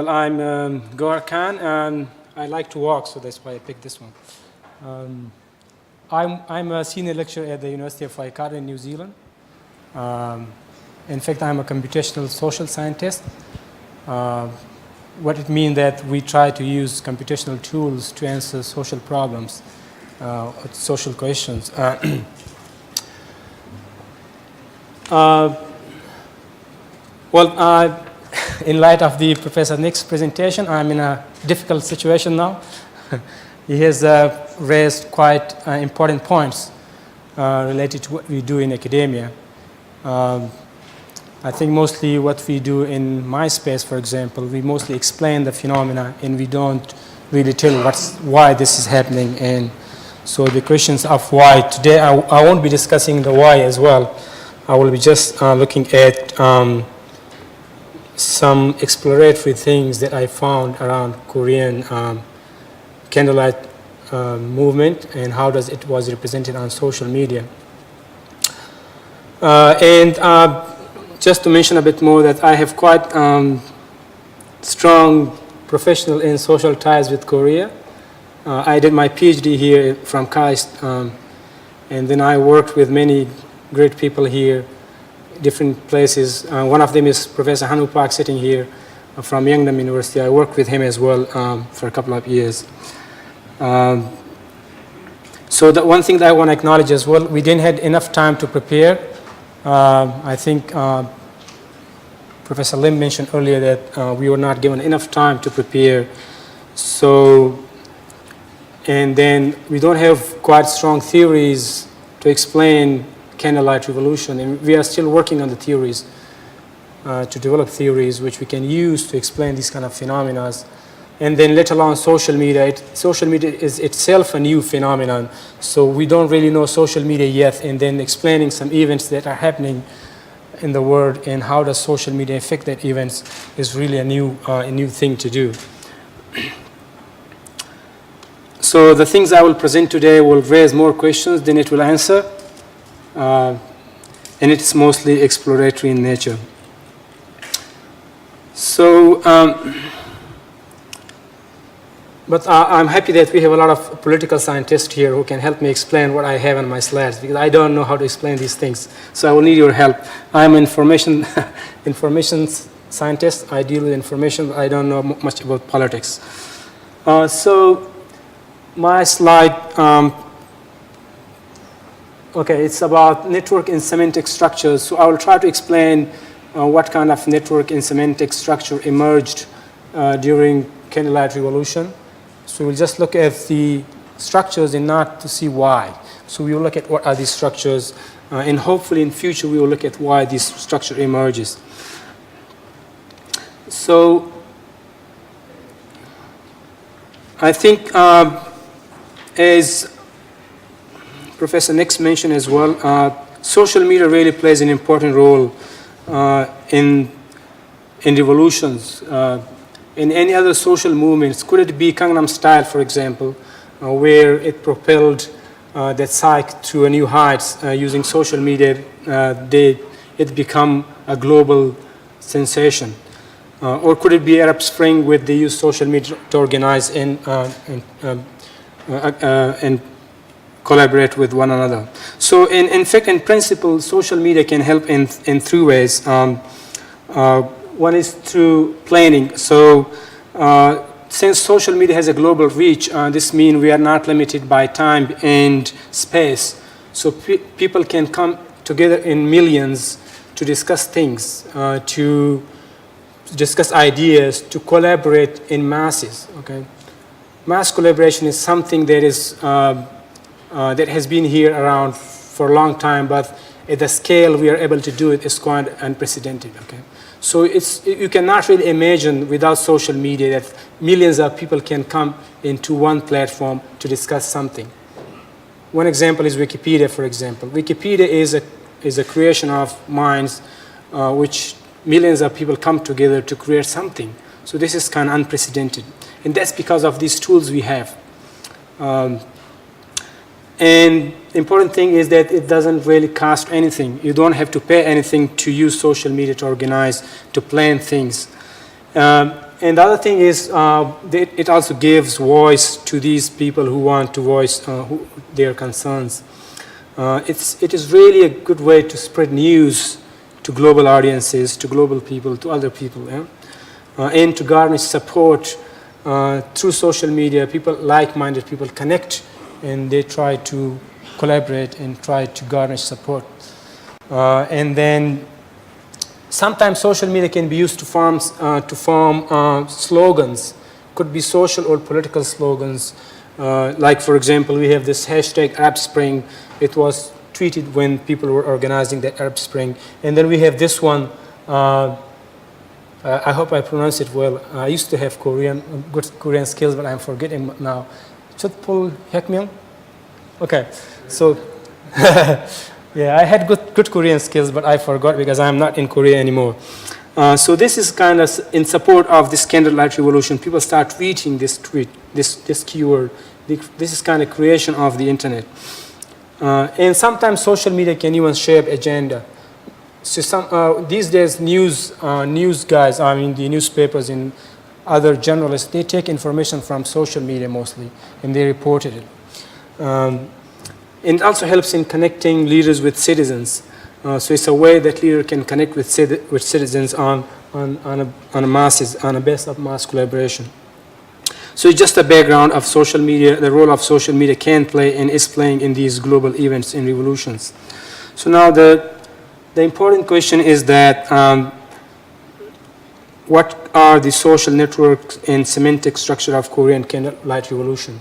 Well, I'm Gohar Khan, and I like to walk, so that's why I picked this one. I'm a senior lecturer at the University of Waikato in New Zealand. In fact, I'm a computational social scientist. What it means that we try to use computational tools to answer social problems, social questions. In light of the Professor Nick's presentation, I'm in a difficult situation now. He has raised quite important points related to what we do in academia. I think mostly what we do in my space, for example, we mostly explain the phenomena and we don't really tell why this is happening. And so the questions of why, today I won't be discussing the why as well. I will be just looking at some exploratory things that I found around Korean Candlelight movement and how it was represented on social media. Just to mention a bit more that I have quite strong professional and social ties with Korea. I did my PhD here from KAIST, and then I worked with many great people here, different places. One of them is Professor Hanu Park sitting here from Yangnam University. I worked with him as well for a couple of years. So the one thing that I want to acknowledge as well, we didn't have enough time to prepare. I think Professor Lim mentioned earlier that we were not given enough time to prepare. So, and then we don't have quite strong theories to explain Candlelight Revolution, and we are still working on the theories to develop theories which we can use to explain these kind of phenomena. And then let alone social media. Social media is itself a new phenomenon, so we don't really know social media yet, and then explaining some events that are happening in the world and how does social media affect that events is really a new thing to do. So the things I will present today will raise more questions than it will answer. And it's mostly exploratory in nature. So, but I'm happy that we have a lot of political scientists here who can help me explain what I have on my slides, because I don't know how to explain these things. So I will need your help. I'm an information scientist. I deal with information, but I don't know much about politics. So my slide, okay, it's about network and semantic structures. So I will try to explain what kind of network and semantic structure emerged during Candlelight Revolution. So we'll just look at the structures and not to see why. So we will look at what are these structures, and hopefully in future we will look at why this structure emerges. So I think as Professor Nix mentioned as well, social media really plays an important role in revolutions. In any other social movements, could it be Gangnam Style, for example, where it propelled that psych to a new heights using social media? It become a global sensation. Or could it be Arab Spring, where they use social media to organize and collaborate with one another? So in fact, in principle, social media can help in three ways. One is through planning. So since social media has a global reach, this means we are not limited by time and space. So people can come together in millions to discuss things, to discuss ideas, to collaborate in masses. Okay, mass collaboration is something that is that has been here around for a long time, but at the scale we are able to do it is quite unprecedented. Okay, so you cannot really imagine without social media that millions of people can come into one platform to discuss something. One example is Wikipedia, for example. Wikipedia is a creation of minds which millions of people come together to create something. So this is kind of unprecedented. And that's because of these tools we have. And the important thing is that it doesn't really cost anything. You don't have to pay anything to use social media to organize, to plan things. And the other thing is it also gives voice to these people who want to voice their concerns. It is really a good way to spread news to global audiences, to global people, to other people, yeah? And to garner support through social media. People, like-minded people, connect and they try to collaborate and try to garner support. And then sometimes social media can be used to form slogans. Could be social or political slogans. Like, for example, we have this hashtag Arab Spring. It was tweeted when people were organizing the Arab Spring. And then we have this one. I hope I pronounce it well. I used to have good Korean skills, but I'm forgetting now. Chutpul Hekmyeong? Okay, so yeah, I had good Korean skills, but I forgot because I'm not in Korea anymore. So this is kind of in support of this Candlelight Revolution. People start tweeting this tweet, this keyword. This is kind of creation of the internet. And sometimes social media can even shape agenda. So these days, news guys, I mean the newspapers and other journalists, they take information from social media mostly, and they reported it. And it also helps in connecting leaders with citizens. So it's a way that leader can connect with citizens on a masses, on a base of mass collaboration. So it's just a background of social media, the role of social media can play and is playing in these global events and revolutions. So now the important question is that what are the social networks and semantic structure of Korean Candlelight Revolution?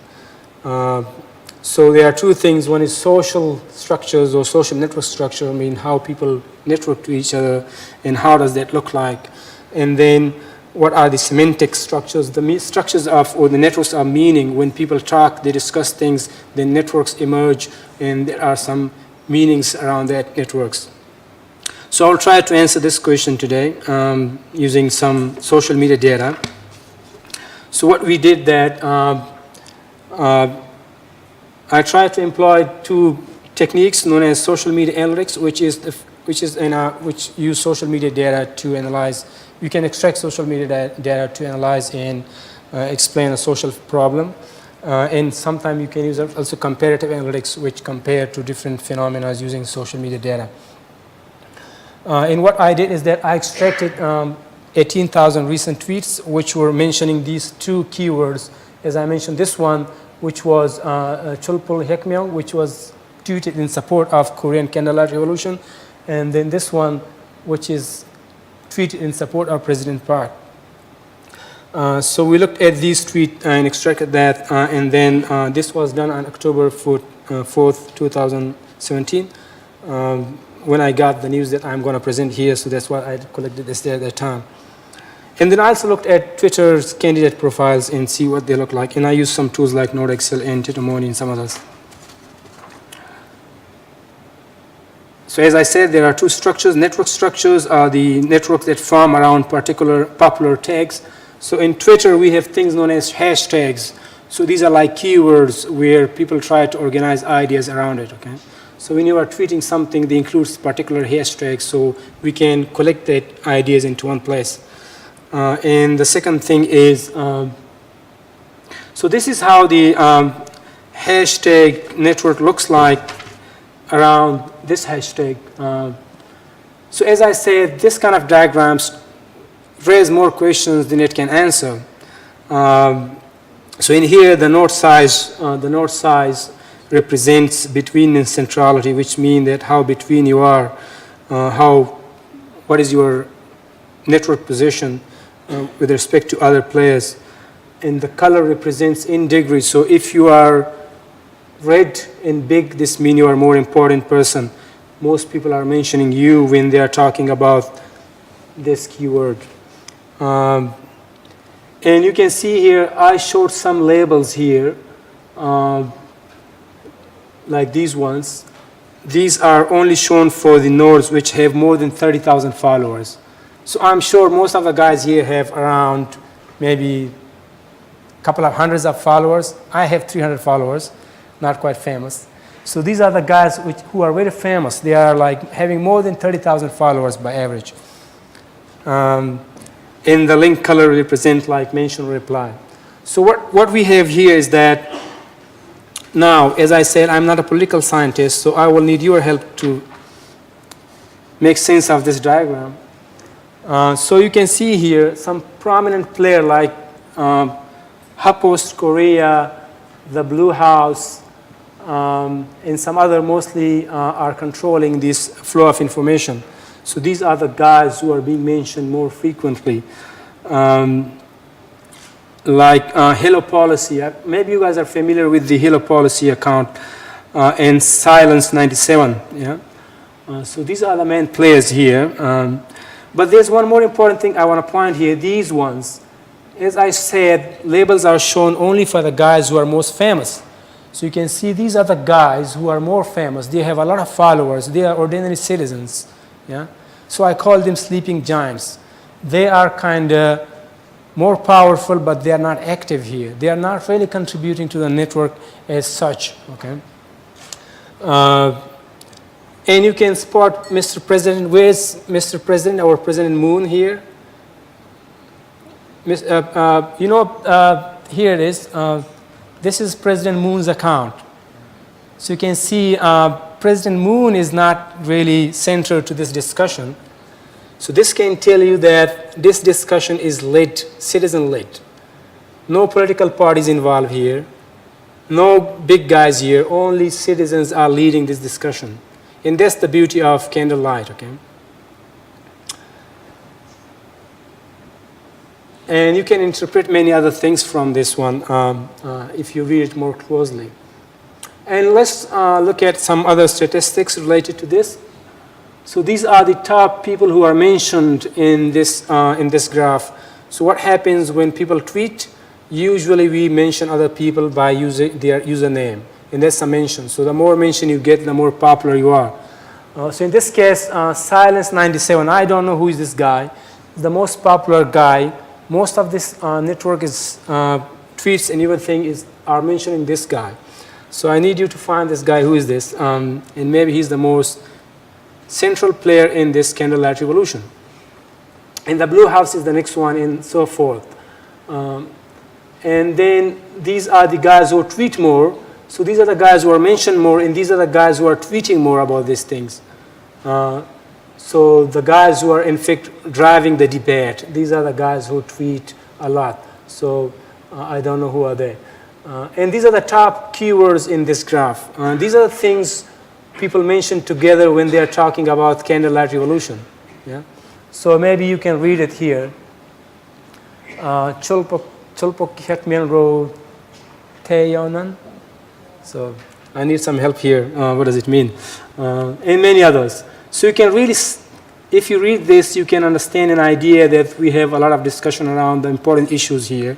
So there are two things. One is social structures or social network structure, I mean how people network to each other and how does that look like. And then what are the semantic structures? The structures of, or the networks of meaning. When people talk, they discuss things, then networks emerge and there are some meanings around that networks. So I'll try to answer this question today using some social media data. So what we did that, I tried to employ two techniques known as social media analytics, which use social media data to analyze. You can extract social media data to analyze and explain a social problem. And sometimes you can use also comparative analytics, which compare to different phenomena using social media data. And what I did is that I extracted 18,000 recent tweets, which were mentioning these two keywords. As I mentioned, this one, which was Chulpul Hekmyeong, which was tweeted in support of Korean Candlelight Revolution, and then this one, which is tweeted in support of President Park. So we looked at these tweets and extracted that, and then this was done on October 4th, 2017, when I got the news that I'm going to present here, so that's why I collected this there at that time. And then I also looked at Twitter's candidate profiles and see what they look like, and I used some tools like NodeXL and Titomoni and some others. So as I said, there are two structures. Network structures are the networks that form around particular popular tags. So in Twitter, we have things known as hashtags. So these are like keywords where people try to organize ideas around it, okay? So when you are tweeting something, they include particular hashtags, so we can collect that ideas into one place. And the second thing is, so this is how the hashtag network looks like around this hashtag. So as I said, this kind of diagrams raise more questions than it can answer. So in here, the node size represents between and centrality, which means that how between you are, what is your network position with respect to other players. And the color represents in degrees. So if you are red and big, this means you are a more important person. Most people are mentioning you when they are talking about this keyword. And you can see here, I showed some labels here, like these ones. These are only shown for the nodes which have more than 30,000 followers. So I'm sure most of the guys here have around maybe a couple of hundreds of followers. I have 300 followers, not quite famous. So these are the guys who are very famous. They are like having more than 30,000 followers by average. And and the link color represent like mention or reply. So what we have here is that now, as I said, I'm not a political scientist, so I will need your help to make sense of this diagram. So you can see here some prominent player like HuffPost Korea, the Blue House, and some other mostly are controlling this flow of information. So these are the guys who are being mentioned more frequently. Like Hello Policy. Maybe you guys are familiar with the Hello Policy account and Silence 97. Yeah? So these are the main players here. But there's one more important thing I want to point here. These ones, as I said, labels are shown only for the guys who are most famous. So you can see these are the guys who are more famous. They have a lot of followers. They are ordinary citizens. Yeah? So I call them sleeping giants. They are kind of more powerful, but they are not active here. They are not really contributing to the network as such. Okay. And you can spot Mr. President. Where's Mr. President, our President Moon here? Here it is. This is President Moon's account. So you can see President Moon is not really central to this discussion. So this can tell you that this discussion is led, citizen-led. No political parties involved here. No big guys here. Only citizens are leading this discussion. And that's the beauty of Candlelight, okay? And you can interpret many other things from this one if you read it more closely. And let's look at some other statistics related to this. So these are the top people who are mentioned in this graph. So what happens when people tweet? Usually we mention other people by using their username, and that's a mention. So the more mention you get, the more popular you are. So in this case, Silence 97, I don't know who is this guy. The most popular guy. Most of this network is tweets and everything are mentioning this guy. So I need you to find this guy. Who is this? And maybe he's the most central player in this Candlelight revolution. And the Blue House is the next one, and so forth. And then these are the guys who tweet more. So these are the guys who are mentioned more, and these are the guys who are tweeting more about these things. So the guys who are in fact driving the debate, these are the guys who tweet a lot. So I don't know who are they. And these are the top keywords in this graph. These are the things people mention together when they are talking about Candlelight revolution. Yeah? So maybe you can read it here. Chulpok Hyakmyan Road Taeyonan. So I need some help here. What does it mean? And many others. So you can really, if you read this, you can understand an idea that we have a lot of discussion around the important issues here,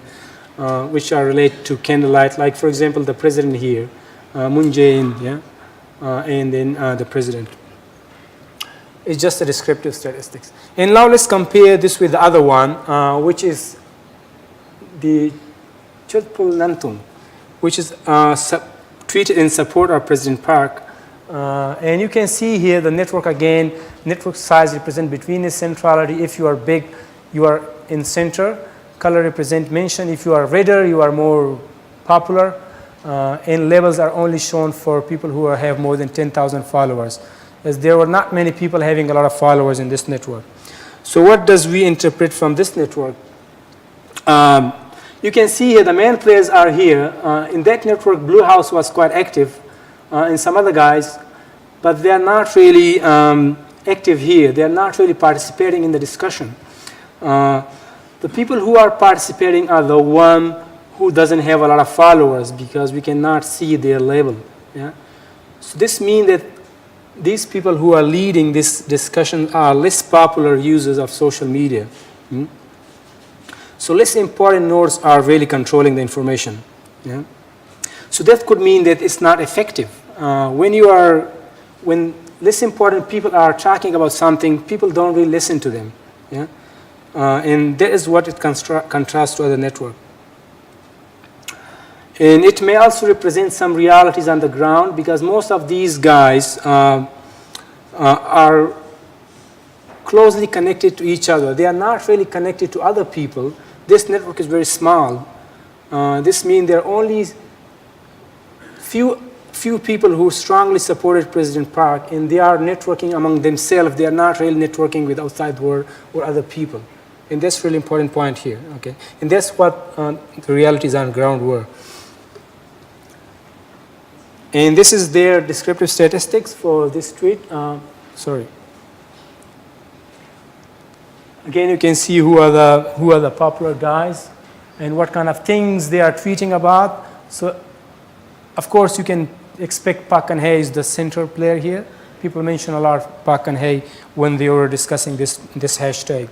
which are related to Candlelight. Like, for example, the president here, Moon Jae-in, yeah? And then the president. It's just a descriptive statistics. And now let's compare this with the other one, which is the Chulpul Nantung, which is tweeted in support of President Park. And you can see here the network again. Network size represent between its centrality. If you are big, you are in center. Color represent mention. If you are redder, you are more popular. And labels are only shown for people who have more than 10,000 followers, as there were not many people having a lot of followers in this network. So what does we interpret from this network? You can see here the main players are here. In that network, Blue House was quite active, and some other guys, but they are not really active here. They are not really participating in the discussion. The people who are participating are the one who doesn't have a lot of followers, because we cannot see their label. Yeah? So this means that these people who are leading this discussion are less popular users of social media. So less important nodes are really controlling the information. Yeah? So that could mean that it's not effective. When less important people are talking about something, people don't really listen to them. Yeah? And that is what it contrasts to other networks. And it may also represent some realities on the ground, because most of these guys are closely connected to each other. They are not really connected to other people. This network is very small. This means there are only few people who strongly supported President Park, and they are networking among themselves. They are not really networking with outside world or other people. And that's really important point here, okay? And that's what the realities on ground were. And this is their descriptive statistics for this tweet. Sorry. Again, you can see who are the popular guys and what kind of things they are tweeting about. So, of course, you can expect Park Geun-hye is the central player here. People mention a lot of Park Geun-hye when they were discussing this hashtag.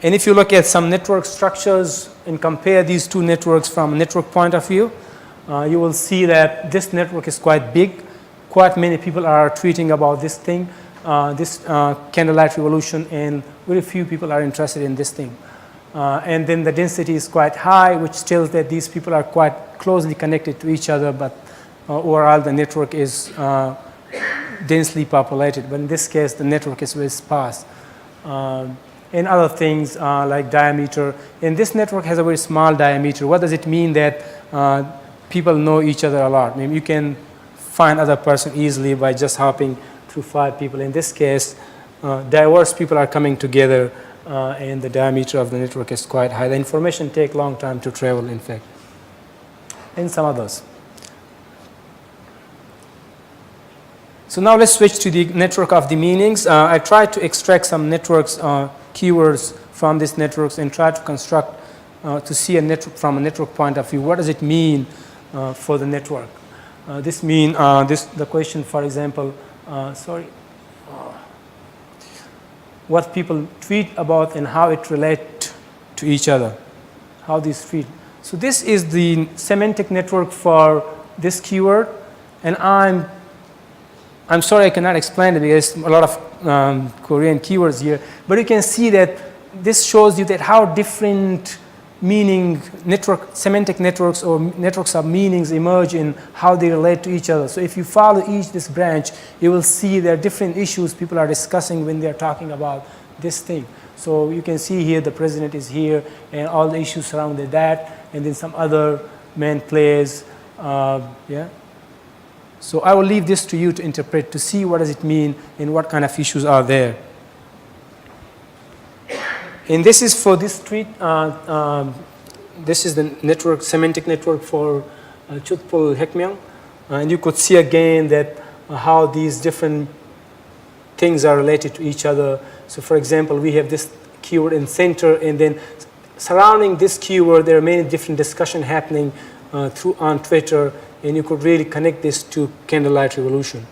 And if you look at some network structures and compare these two networks from a network point of view, you will see that this network is quite big. Quite many people are tweeting about this thing, this candlelight revolution, and very few people are interested in this thing. And then the density is quite high, which tells that these people are quite closely connected to each other, but overall the network is densely populated. But in this case, the network is very sparse. And other things like diameter. And this network has a very small diameter. What does it mean that people know each other a lot? I mean, you can find other person easily by just hopping through 5 people. In this case, diverse people are coming together, and the diameter of the network is quite high. The information takes a long time to travel, in fact, and some others. So now let's switch to the network of the meanings. I tried to extract some networks, keywords from these networks, and try to construct, to see a network from a network point of view. What does it mean for the network? This mean the question, for example, what people tweet about and how it relates to each other, how these tweet. So this is the semantic network for this keyword, and I'm sorry I cannot explain it because a lot of Korean keywords here, but you can see that this shows you that how different meaning semantic networks or networks of meanings emerge in how they relate to each other. So if you follow this branch, you will see there are different issues people are discussing when they are talking about this thing. So you can see here the president is here and all the issues surrounding that, and then some other main players, yeah. So I will leave this to you to interpret, to see what does it mean and what kind of issues are there. And this is for this tweet. This is the network, semantic network for Chutpul Hekmyang. And you could see again that how these different things are related to each other. So for example, we have this keyword in center, and then surrounding this keyword, there are many different discussions happening on Twitter, and you could really connect this to Candlelight Revolution.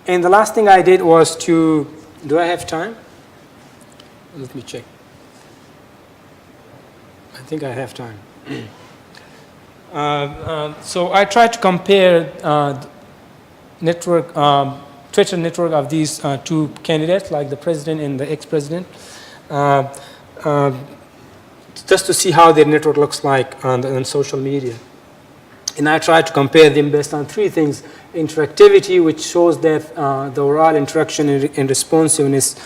And the last thing I did was to, do I have time? Let me check. I think I have time. So I tried to compare Twitter network of these two candidates, like the president and the ex-president, just to see how their network looks like on social media. And I tried to compare them based on 3 things. Interactivity, which shows that the overall interaction and responsiveness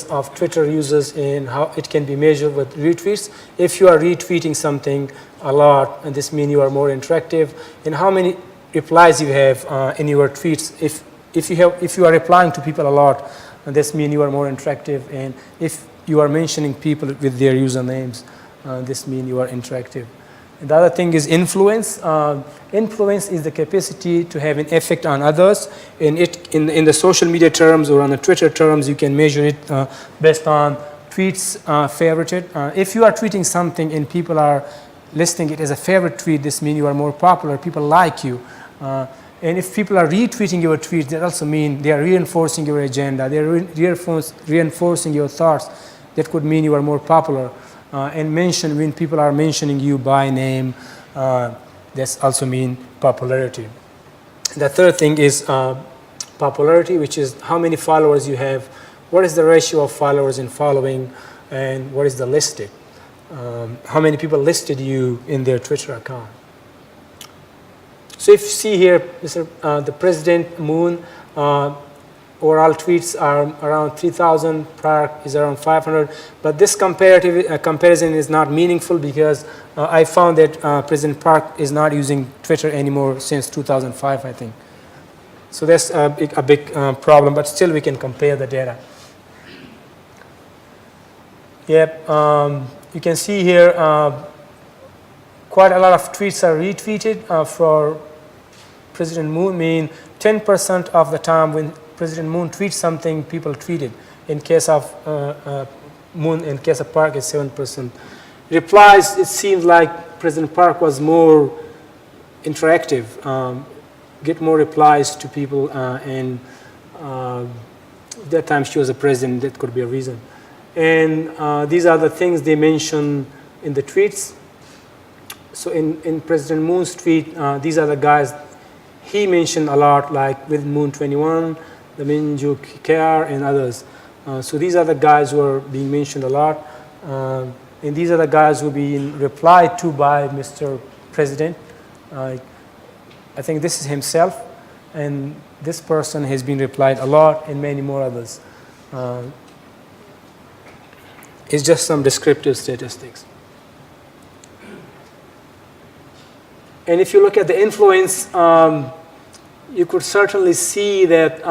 of Twitter users, and how it can be measured with retweets. If you are retweeting something a lot, and this means you are more interactive, and how many replies you have in your tweets. If you are replying to people a lot, this means you are more interactive, and if you are mentioning people with their usernames, this means you are interactive. And the other thing is influence. Influence is the capacity to have an effect on others. And in the social media terms or on the Twitter terms, you can measure it based on tweets favorited. If you are tweeting something and people are listing it as a favorite tweet, this means you are more popular. People like you. And if people are retweeting your tweets, that also means they are reinforcing your agenda. They are reinforcing your thoughts. That could mean you are more popular. And when people are mentioning you by name, that's also mean popularity. The third thing is popularity, which is how many followers you have, what is the ratio of followers and following, and what is the listed. How many people listed you in their Twitter account. So if you see here, the President Moon, overall tweets are around 3,000, Park is around 500, but this comparison is not meaningful because I found that President Park is not using Twitter anymore since 2005, I think. So that's a big problem, but still we can compare the data. Yep, you can see here quite a lot of tweets are retweeted for President Moon, meaning 10% of the time when President Moon tweets something, people tweet it. In case of Moon, in case of Park, it's 7%. Replies, it seems like President Park was more interactive, get more replies to people, and that time she was a president, that could be a reason. And these are the things they mention in the tweets. So in President Moon's tweet, these are the guys he mentioned a lot, like with Moon 21, the Minju KR, and others. So these are the guys who are being mentioned a lot. And these are the guys who are being replied to by Mr. President. I think this is himself, and this person has been replied a lot, and many more others. It's just some descriptive statistics. And if you look at the influence, you could certainly see that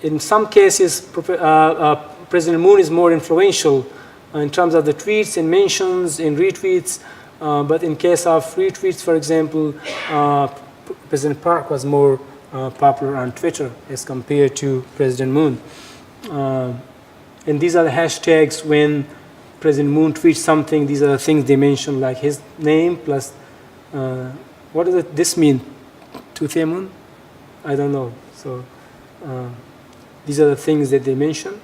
in some cases, President Moon is more influential in terms of the tweets and mentions and retweets. But in case of retweets, for example, President Park was more popular on Twitter as compared to President Moon. And these are the hashtags when President Moon tweets something. These are the things they mention, like his name plus, what does this mean? Moon? I don't know. So these are the things that they mention.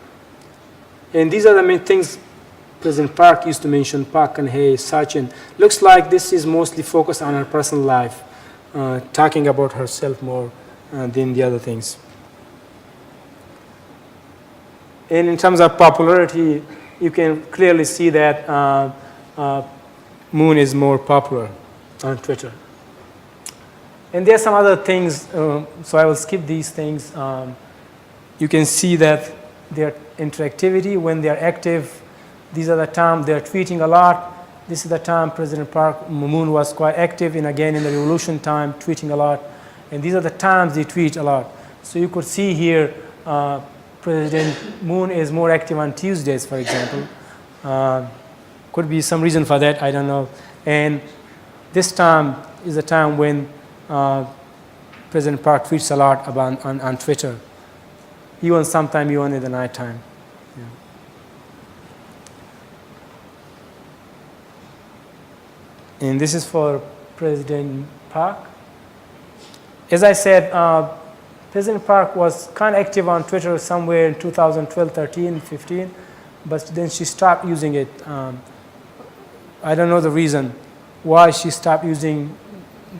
And these are the main things President Park used to mention, Park and Hey, Sachin. Looks like this is mostly focused on her personal life, talking about herself more than the other things. And in terms of popularity, you can clearly see that Moon is more popular on Twitter. And there are some other things, so I will skip these things. You can see that their interactivity, when they are active, these are the time they are tweeting a lot. This is the time President Park Moon was quite active, and again in the revolution time, tweeting a lot. And these are the times they tweet a lot. So you could see here, President Moon is more active on Tuesdays, for example. Could be some reason for that, I don't know. And this time is the time when President Park tweets a lot about on Twitter, even sometime even in the night time. Yeah. And this is for President Park. As I said, President Park was kind of active on Twitter somewhere in 2012, 13, 15, but then she stopped using it. I don't know the reason why she stopped using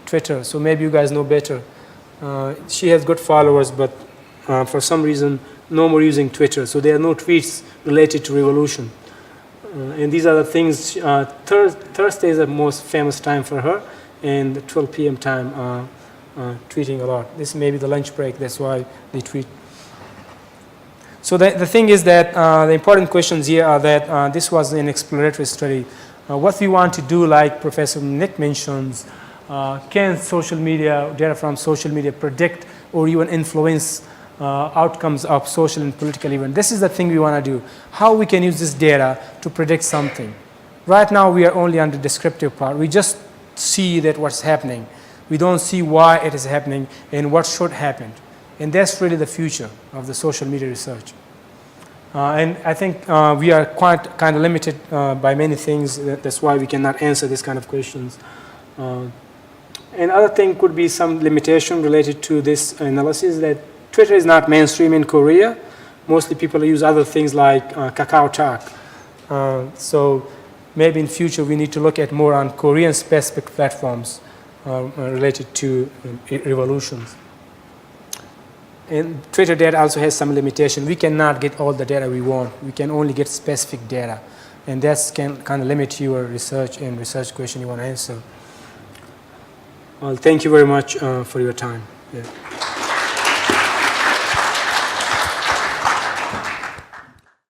Twitter, so maybe you guys know better. She has good followers, but for some reason, no more using Twitter, so there are no tweets related to revolution. And these are the things, Thursday is the most famous time for her, and the 12 p.m. time, tweeting a lot. This may be the lunch break, that's why they tweet. So the thing is that the important questions here are that this was an exploratory study. What we want to do, like Professor Nick mentions, can social media, data from social media predict or even influence outcomes of social and political events? This is the thing we want to do. How we can use this data to predict something. Right now we are only on the descriptive part. We just see that what's happening. We don't see why it is happening and what should happen. And that's really the future of the social media research. And I think we are quite kind of limited by many things. That's why we cannot answer this kind of questions. And other thing could be some limitation related to this analysis, that Twitter is not mainstream in Korea. Mostly people use other things like Kakao Talk. So maybe in future we need to look at more on Korean specific platforms related to revolutions. And Twitter data also has some limitation. We cannot get all the data we want. We can only get specific data. And that can kind of limit your research and research question you want to answer. Well, thank you very much for your time. Yeah.